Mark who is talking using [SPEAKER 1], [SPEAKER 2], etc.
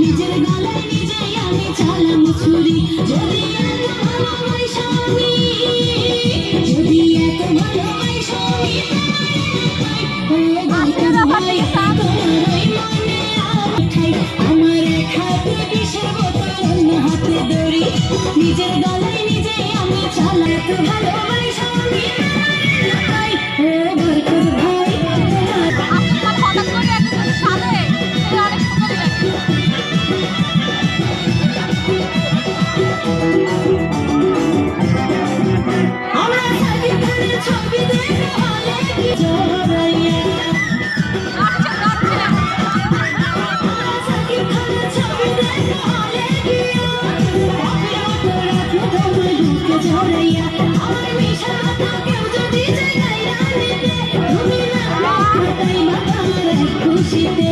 [SPEAKER 1] নিজের গলায় নিজেই আমি চালাম ছুরি যদি এত ভালোবাসা আমি যদি এত ভালোবাসা আমি ভাই তোমারই মনে উঠাই আমার এক হাতে বিষের বোতল অন্য হাতে দড়ি নিজের গলায় নিজেই আমি চালাই এত ভালোবাসা আমি ভাই বরকত ভাই খুশিতে